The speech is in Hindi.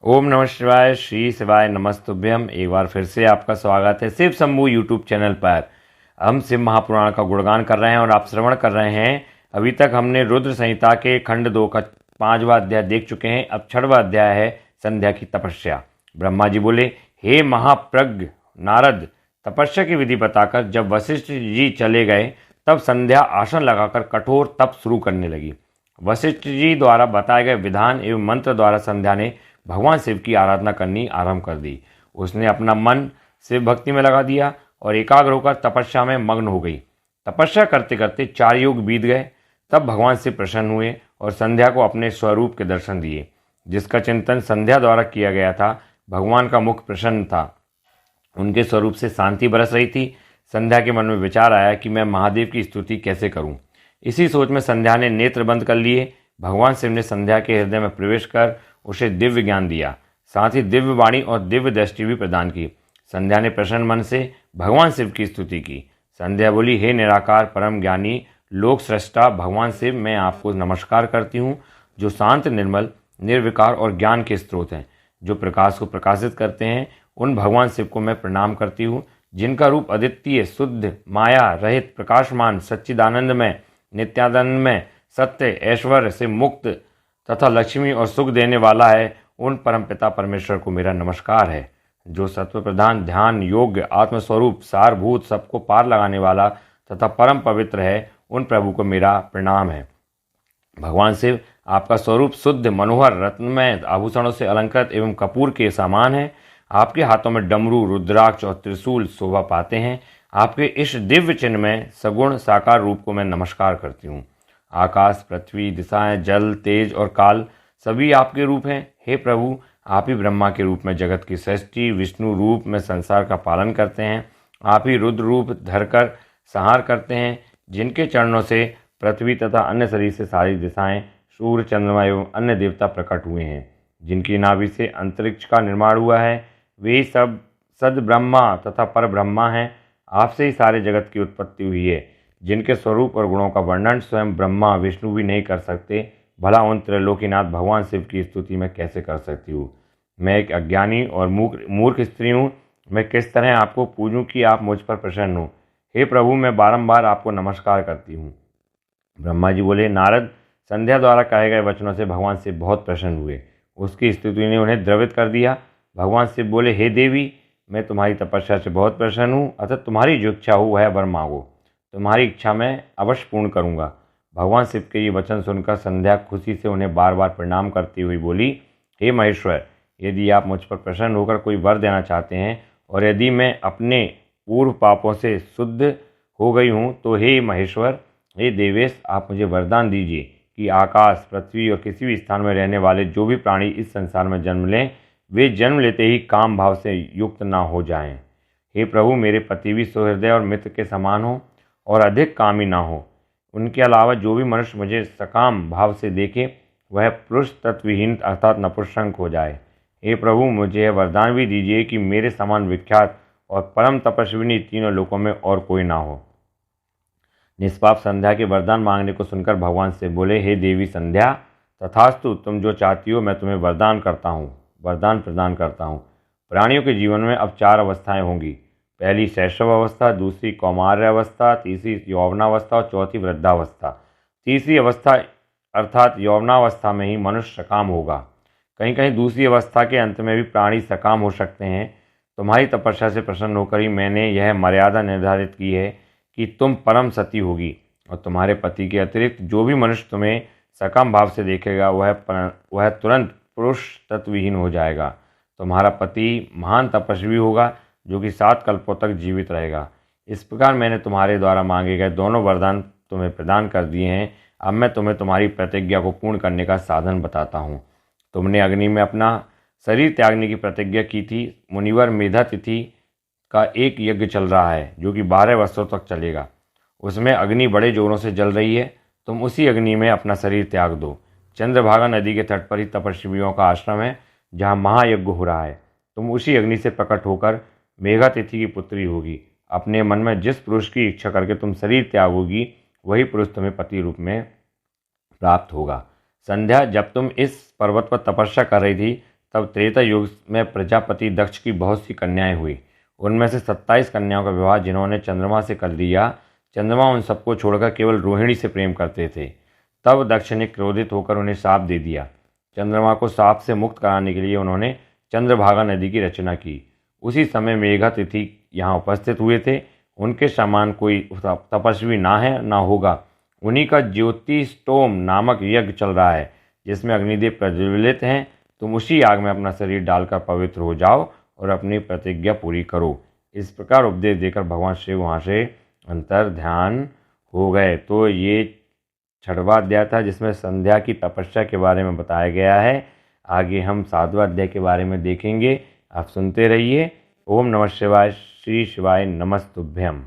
ओम नमः शिवाय, श्री शिवाय नमस्तुभ्यम। एक बार फिर से आपका स्वागत है शिव शंभू यूट्यूब चैनल पर। हम शिव महापुराण का गुणगान कर रहे हैं और आप श्रवण कर रहे हैं। अभी तक हमने रुद्र संहिता के खंड 2 का 5वां अध्याय देख चुके हैं। अब 6वां अध्याय है संध्या की तपस्या। ब्रह्मा जी बोले, हे महाप्रज्ञ नारद, तपस्या की विधि बताकर जब वशिष्ठ जी चले गए तब संध्या आसन लगाकर कठोर तप शुरू करने लगी। वशिष्ठ जी द्वारा बताए गए विधान एवं मंत्र द्वारा संध्या ने भगवान शिव की आराधना करनी आरंभ कर दी। उसने अपना मन शिव भक्ति में लगा दिया और एकाग्र होकर तपस्या में मग्न हो गई। तपस्या करते करते 4 युग बीत गए। तब भगवान शिव प्रसन्न हुए और संध्या को अपने स्वरूप के दर्शन दिए। जिसका चिंतन संध्या द्वारा किया गया था, भगवान का मुख प्रसन्न था। उनके स्वरूप से शांति बरस रही थी। संध्या के मन में विचार आया कि मैं महादेव की स्तुति कैसे करूं। इसी सोच में संध्या ने नेत्र बंद कर लिए। भगवान शिव ने संध्या के हृदय में प्रवेश कर उसे दिव्य ज्ञान दिया, साथ ही दिव्य वाणी और दिव्य दृष्टि भी प्रदान की। संध्या ने प्रसन्न मन से भगवान शिव की स्तुति की। संध्या बोली, हे निराकार परम ज्ञानी लोक सृष्टा भगवान शिव, मैं आपको नमस्कार करती हूँ, जो शांत निर्मल निर्विकार और ज्ञान के स्रोत हैं, जो प्रकाश को प्रकाशित करते हैं। उन भगवान शिव को मैं प्रणाम करती हूँ, जिनका रूप अद्वितीय शुद्ध माया रहित प्रकाशमान सच्चिदानंदमय नित्यानंदमय सत्य ऐश्वर्य से मुक्त तथा लक्ष्मी और सुख देने वाला है। उन परमपिता परमेश्वर को मेरा नमस्कार है, जो सत्व प्रधान ध्यान योग्य आत्मस्वरूप सारभूत सबको पार लगाने वाला तथा परम पवित्र है। उन प्रभु को मेरा प्रणाम है। भगवान शिव, आपका स्वरूप शुद्ध मनोहर रत्नमय आभूषणों से अलंकृत एवं कपूर के समान है। आपके हाथों में डमरू रुद्राक्ष और त्रिशूल शोभा पाते हैं। आपके इस दिव्य चिन्ह में सगुण साकार रूप को मैं नमस्कार करती हूँ। आकाश पृथ्वी दिशाएं जल तेज और काल सभी आपके रूप हैं। हे प्रभु, आप ही ब्रह्मा के रूप में जगत की सृष्टि, विष्णु रूप में संसार का पालन करते हैं। आप ही रुद्र रूप धरकर संहार करते हैं, जिनके चरणों से पृथ्वी तथा अन्य शरीर से सारी दिशाएं सूर्य चंद्रमा एवं अन्य देवता प्रकट हुए हैं। जिनकी नाभि से अंतरिक्ष का निर्माण हुआ है, वे सब सद ब्रह्मा तथा पर ब्रह्मा हैं। आपसे ही सारे जगत की उत्पत्ति हुई है, जिनके स्वरूप और गुणों का वर्णन स्वयं ब्रह्मा विष्णु भी नहीं कर सकते। भला उन त्रैलोकीनाथ भगवान शिव की स्तुति मैं कैसे कर सकती हूँ। मैं एक अज्ञानी और मूर्ख स्त्री हूँ। मैं किस तरह आपको पूजूं कि आप मुझ पर प्रसन्न हो। हे प्रभु, मैं बारंबार आपको नमस्कार करती हूँ। ब्रह्मा जी बोले, नारद, संध्या द्वारा कहे गए वचनों से भगवान शिव बहुत प्रसन्न हुए। उसकी स्तुति ने उन्हें द्रवित कर दिया। भगवान शिव बोले, हे देवी, मैं तुम्हारी तपस्या से बहुत प्रसन्न हूँ, अतः तुम्हारी जो इच्छा हो वह वर मांगो, तुम्हारी इच्छा मैं अवश्य पूर्ण करूँगा। भगवान शिव के ये वचन सुनकर संध्या खुशी से उन्हें बार बार प्रणाम करती हुई बोली, हे महेश्वर, यदि आप मुझ पर प्रसन्न होकर कोई वर देना चाहते हैं और यदि मैं अपने पूर्व पापों से शुद्ध हो गई हूँ, तो हे महेश्वर, हे देवेश, आप मुझे वरदान दीजिए कि आकाश पृथ्वी और किसी भी स्थान में रहने वाले जो भी प्राणी इस संसार में जन्म लें, वे जन्म लेते ही काम भाव से युक्त ना हो जाएं। हे प्रभु, मेरे पति भी सुहृदय और मित्र के समान हो और अधिक कामी ना हो। उनके अलावा जो भी मनुष्य मुझे सकाम भाव से देखे, वह पुरुष तत्वहीन अर्थात नपुंसक हो जाए। हे प्रभु, मुझे यह वरदान भी दीजिए कि मेरे समान विख्यात और परम तपस्विनी तीनों लोकों में और कोई ना हो। निष्पाप संध्या के वरदान मांगने को सुनकर भगवान से बोले, हे देवी संध्या, तथास्तु, तुम जो चाहती हो मैं तुम्हें वरदान प्रदान करता हूँ। प्राणियों के जीवन में अब 4 अवस्थाएं होंगी। पहली शैशव अवस्था, दूसरी कौमार्य अवस्था, तीसरी यौवनावस्था और चौथी वृद्धावस्था। तीसरी अवस्था अर्थात यौवनावस्था में ही मनुष्य सकाम होगा। कहीं कहीं दूसरी अवस्था के अंत में भी प्राणी सकाम हो सकते हैं। तुम्हारी तपस्या से प्रसन्न होकर ही मैंने यह मर्यादा निर्धारित की है कि तुम परम सती होगी और तुम्हारे पति के अतिरिक्त जो भी मनुष्य तुम्हें सकाम भाव से देखेगा वह तुरंत पुरुष तत्वहीन हो जाएगा। तुम्हारा पति महान तपस्वी होगा, जो कि 7 कल्पों तक जीवित रहेगा। इस प्रकार मैंने तुम्हारे द्वारा मांगे गए दोनों वरदान तुम्हें प्रदान कर दिए हैं। अब मैं तुम्हें तुम्हारी प्रतिज्ञा को पूर्ण करने का साधन बताता हूँ। तुमने अग्नि में अपना शरीर त्यागने की प्रतिज्ञा की थी। मुनिवर मेधा तिथि का एक यज्ञ चल रहा है, जो कि 12 वर्षों तक चलेगा। उसमें अग्नि बड़े जोरों से जल रही है। तुम उसी अग्नि में अपना शरीर त्याग दो। चंद्रभागा नदी के तट पर ही तपस्वियों का आश्रम है, जहाँ महायज्ञ हो रहा है। तुम उसी अग्नि से प्रकट होकर मेघा तिथि की पुत्री होगी। अपने मन में जिस पुरुष की इच्छा करके तुम शरीर त्यागोगी, वही पुरुष तुम्हें पति रूप में प्राप्त होगा। संध्या, जब तुम इस पर्वत पर तपस्या कर रही थी, तब त्रेता युग में प्रजापति दक्ष की बहुत सी कन्याएं हुई। उनमें से 27 कन्याओं का विवाह जिन्होंने चंद्रमा से कर लिया, चंद्रमा उन सबको छोड़कर केवल रोहिणी से प्रेम करते थे। तब दक्ष ने क्रोधित होकर उन्हें शाप दे दिया। चंद्रमा को शाप से मुक्त कराने के लिए उन्होंने चंद्रभागा नदी की रचना की। उसी समय मेघातिथि यहाँ उपस्थित हुए थे। उनके समान कोई तपस्वी ना है ना होगा। उन्हीं का ज्योतिष्टोम नामक यज्ञ चल रहा है, जिसमें अग्निदेव प्रज्वलित हैं। तुम उसी आग में अपना शरीर डालकर पवित्र हो जाओ और अपनी प्रतिज्ञा पूरी करो। इस प्रकार उपदेश देकर भगवान शिव वहाँ से अंतर ध्यान हो गए। तो ये 6वां अध्याय था, जिसमें संध्या की तपस्या के बारे में बताया गया है। आगे हम 7वां अध्याय के बारे में देखेंगे। आप सुनते रहिए। ओम नमः शिवाय। श्री शिवाय नमस्तुभ्यम।